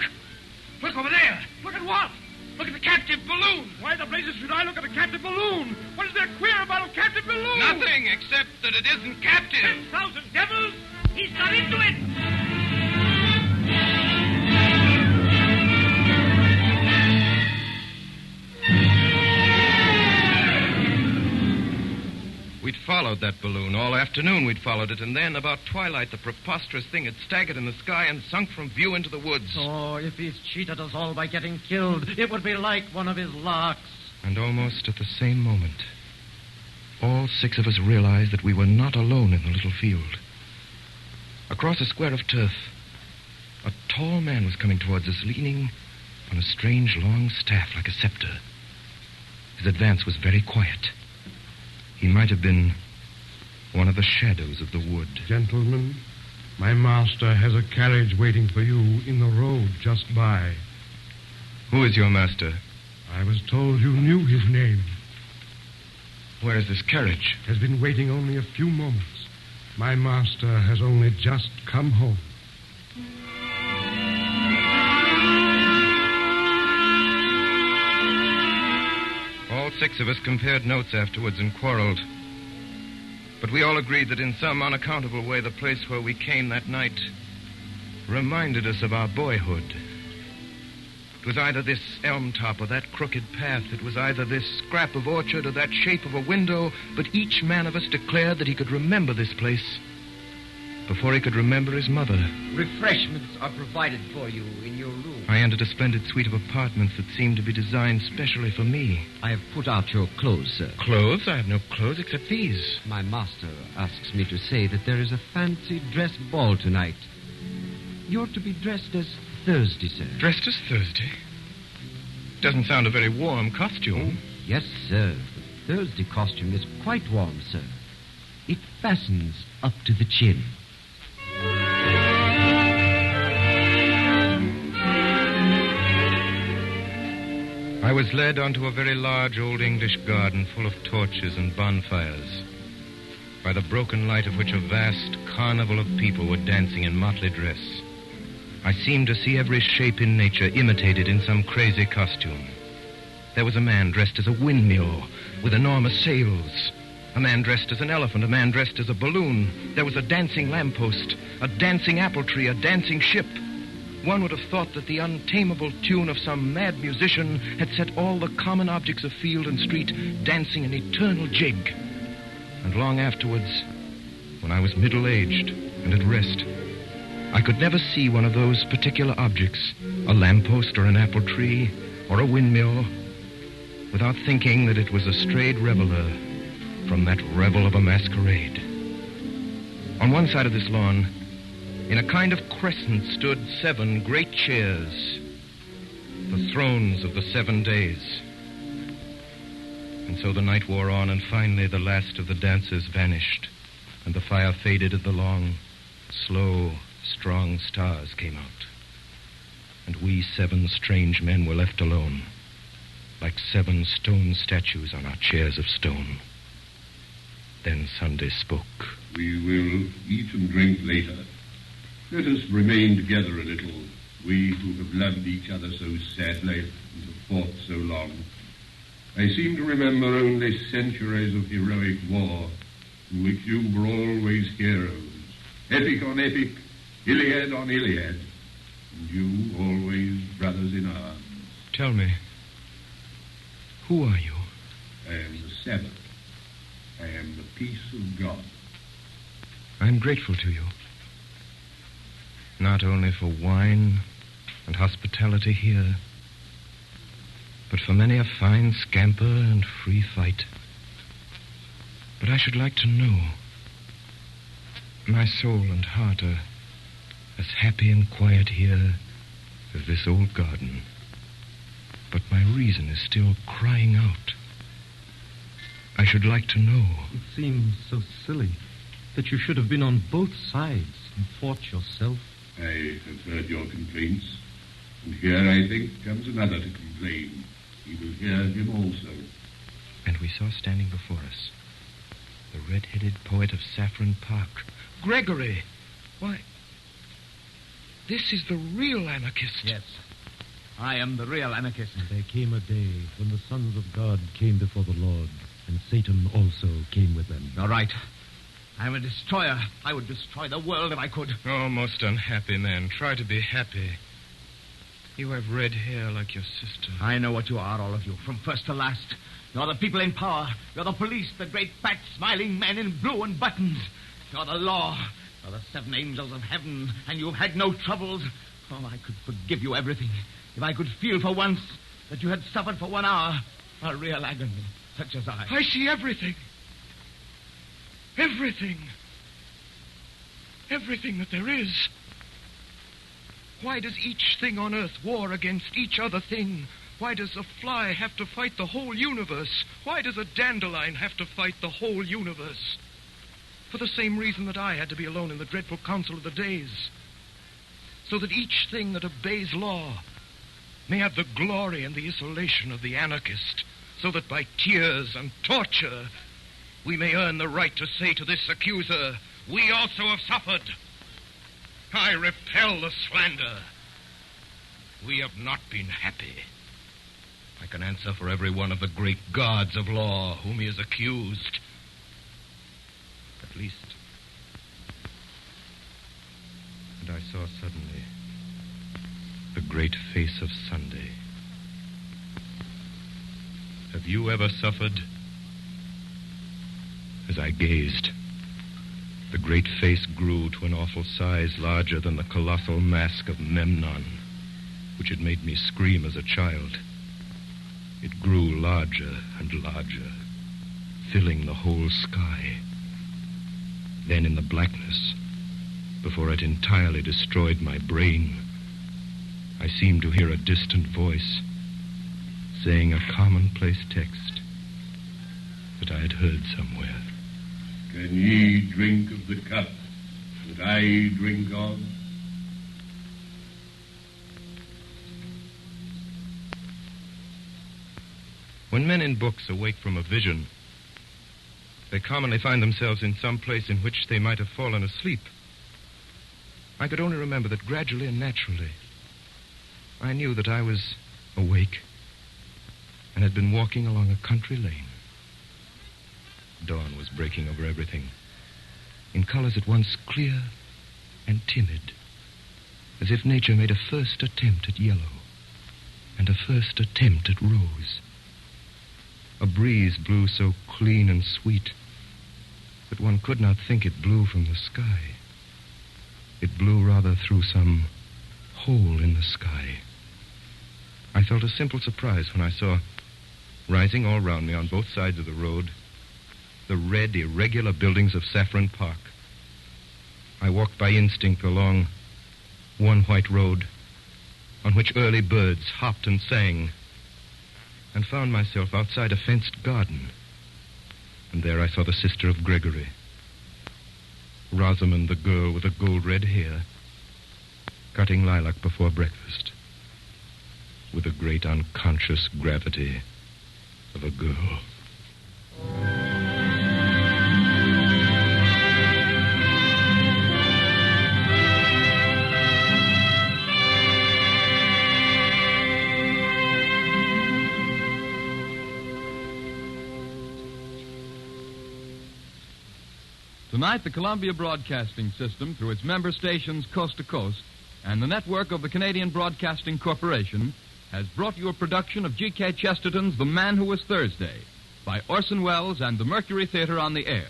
Look over there! Look at what? Look at the captive balloon! Why the blazes should I look at a captive balloon? What is there queer about a captive balloon? Nothing, except that it isn't captive. 10,000 devils! He's got into it! We'd followed that balloon. All afternoon we'd followed it, and then, about twilight, the preposterous thing had staggered in the sky and sunk from view into the woods. Oh, if he's cheated us all by getting killed, it would be like one of his larks. And almost at the same moment, all 6 of us realized that we were not alone in the little field. Across a square of turf, a tall man was coming towards us, leaning on a strange long staff like a scepter. His advance was very quiet. He might have been one of the shadows of the wood. Gentlemen, my master has a carriage waiting for you in the road just by. Who is your master? I was told you knew his name. Where is this carriage? Has been waiting only a few moments. My master has only just come home. All 6 of us compared notes afterwards and quarreled. But we all agreed that in some unaccountable way the place where we came that night reminded us of our boyhood. It was either this elm top or that crooked path. It was either this scrap of orchard or that shape of a window. But each man of us declared that he could remember this place before he could remember his mother. Refreshments are provided for you in your room. I entered a splendid suite of apartments that seemed to be designed specially for me. I have put out your clothes, sir. Clothes? I have no clothes except these. My master asks me to say that there is a fancy dress ball tonight. You're to be dressed as Thursday, sir. Dressed as Thursday? Doesn't sound a very warm costume. Oh, yes, sir. The Thursday costume is quite warm, sir. It fastens up to the chin. I was led onto a very large old English garden full of torches and bonfires, by the broken light of which a vast carnival of people were dancing in motley dress. I seemed to see every shape in nature imitated in some crazy costume. There was a man dressed as a windmill with enormous sails, a man dressed as an elephant, a man dressed as a balloon. There was a dancing lamppost, a dancing apple tree, a dancing ship. One would have thought that the untamable tune of some mad musician had set all the common objects of field and street dancing an eternal jig. And long afterwards, when I was middle-aged and at rest, I could never see one of those particular objects, a lamppost or an apple tree or a windmill, without thinking that it was a strayed reveler from that revel of a masquerade. On one side of this lawn, in a kind of crescent, stood 7 great chairs, the thrones of the 7 days. And so the night wore on, and finally the last of the dancers vanished, and the fire faded, and the long, slow, strong stars came out. And we 7 strange men were left alone, like 7 stone statues on our chairs of stone. Then Sunday spoke. We will eat and drink later. Let us remain together a little, we who have loved each other so sadly and have fought so long. I seem to remember only centuries of heroic war, in which you were always heroes, epic on epic, Iliad on Iliad, and you always brothers in arms. Tell me, who are you? I am the Sabbath. I am the peace of God. I'm grateful to you. Not only for wine and hospitality here, but for many a fine scamper and free fight. But I should like to know. My soul and heart are as happy and quiet here as this old garden. But my reason is still crying out. I should like to know. It seems so silly that you should have been on both sides and fought yourself I have heard your complaints, and here, I think, comes another to complain. We will hear him also. And we saw standing before us the red-headed poet of Saffron Park. Gregory! Why, this is the real anarchist. Yes, I am the real anarchist. And there came a day when the sons of God came before the Lord, and Satan also came with them. You're right. I'm a destroyer. I would destroy the world if I could. Oh, most unhappy man. Try to be happy. You have red hair like your sister. I know what you are, all of you, from first to last. You're the people in power. You're the police, the great fat smiling men in blue and buttons. You're the law. You're the 7 angels of heaven, and you've had no troubles. Oh, I could forgive you everything if I could feel for once that you had suffered for 1 hour a real agony, such as I. I see everything. Everything. Everything that there is. Why does each thing on earth war against each other thing? Why does a fly have to fight the whole universe? Why does a dandelion have to fight the whole universe? For the same reason that I had to be alone in the dreadful council of the days. So that each thing that obeys law may have the glory and the isolation of the anarchist. So that by tears and torture we may earn the right to say to this accuser, we also have suffered. I repel the slander. We have not been happy. I can answer for every one of the great gods of law whom he has accused. At least. And I saw suddenly the great face of Sunday. Have you ever suffered? As I gazed, the great face grew to an awful size larger than the colossal mask of Memnon, which had made me scream as a child. It grew larger and larger, filling the whole sky. Then in the blackness, before it entirely destroyed my brain, I seemed to hear a distant voice saying a commonplace text that I had heard somewhere. Can ye drink of the cup that I drink of? When men in books awake from a vision, they commonly find themselves in some place in which they might have fallen asleep. I could only remember that gradually and naturally, I knew that I was awake and had been walking along a country lane. Dawn was breaking over everything, in colors at once clear and timid, as if nature made a first attempt at yellow and a first attempt at rose. A breeze blew so clean and sweet that one could not think it blew from the sky. It blew rather through some hole in the sky. I felt a simple surprise when I saw, rising all round me on both sides of the road, the red, irregular buildings of Saffron Park. I walked by instinct along one white road on which early birds hopped and sang, and found myself outside a fenced garden. And there I saw the sister of Gregory, Rosamond, the girl with the gold-red hair, cutting lilac before breakfast with the great unconscious gravity of a girl. Tonight, the Columbia Broadcasting System, through its member stations coast to coast, and the network of the Canadian Broadcasting Corporation, has brought you a production of G.K. Chesterton's The Man Who Was Thursday, by Orson Welles and the Mercury Theatre on the air.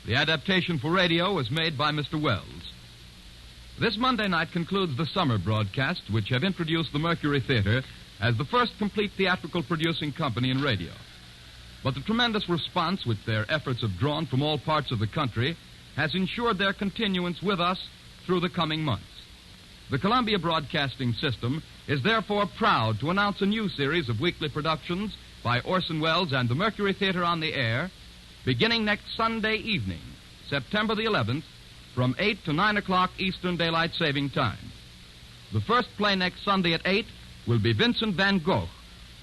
The adaptation for radio was made by Mr. Welles. This Monday night concludes the summer broadcasts, which have introduced the Mercury Theatre as the first complete theatrical producing company in radio. But the tremendous response which their efforts have drawn from all parts of the country has ensured their continuance with us through the coming months. The Columbia Broadcasting System is therefore proud to announce a new series of weekly productions by Orson Welles and the Mercury Theatre on the air, beginning next Sunday evening, September the 11th, from 8 to 9 o'clock Eastern Daylight Saving Time. The first play next Sunday at 8 will be Vincent Van Gogh,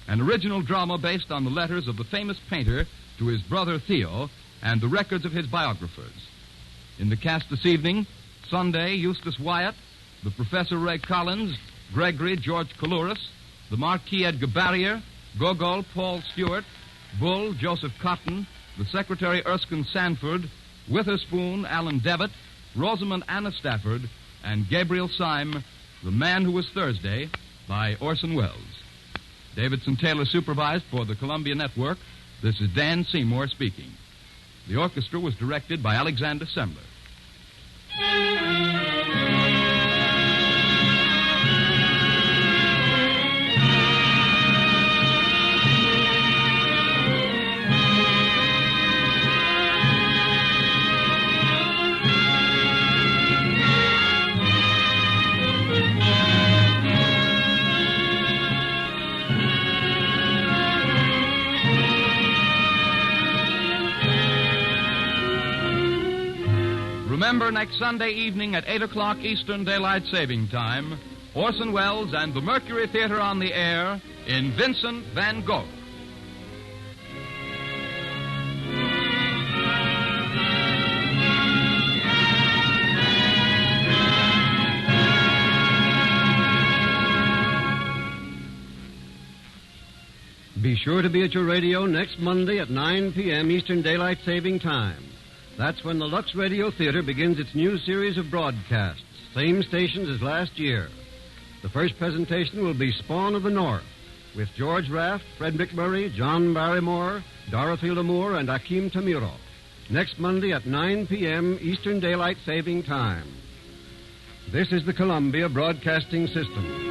an original drama based on the letters of the famous painter to his brother Theo and the records of his biographers. In the cast this evening, Sunday, Eustace Wyatt, the Professor Ray Collins, Gregory George Coulouris, the Marquis Edgar Barrier, Gogol Paul Stewart, Bull Joseph Cotton, the Secretary Erskine Sanford, Witherspoon Alan Devitt, Rosamond Anna Stafford, and Gabriel Syme, The Man Who Was Thursday, by Orson Welles. Davidson Taylor supervised for the Columbia Network. This is Dan Seymour speaking. The orchestra was directed by Alexander Semler. Remember, next Sunday evening at 8 o'clock Eastern Daylight Saving Time, Orson Welles and the Mercury Theatre on the air in Vincent Van Gogh. Be sure to be at your radio next Monday at 9 p.m. Eastern Daylight Saving Time. That's when the Lux Radio Theater begins its new series of broadcasts, same stations as last year. The first presentation will be Spawn of the North, with George Raft, Fred McMurray, John Barrymore, Dorothy Lamour, and Akim Tamirov. Next Monday at 9 p.m. Eastern Daylight Saving Time. This is the Columbia Broadcasting System.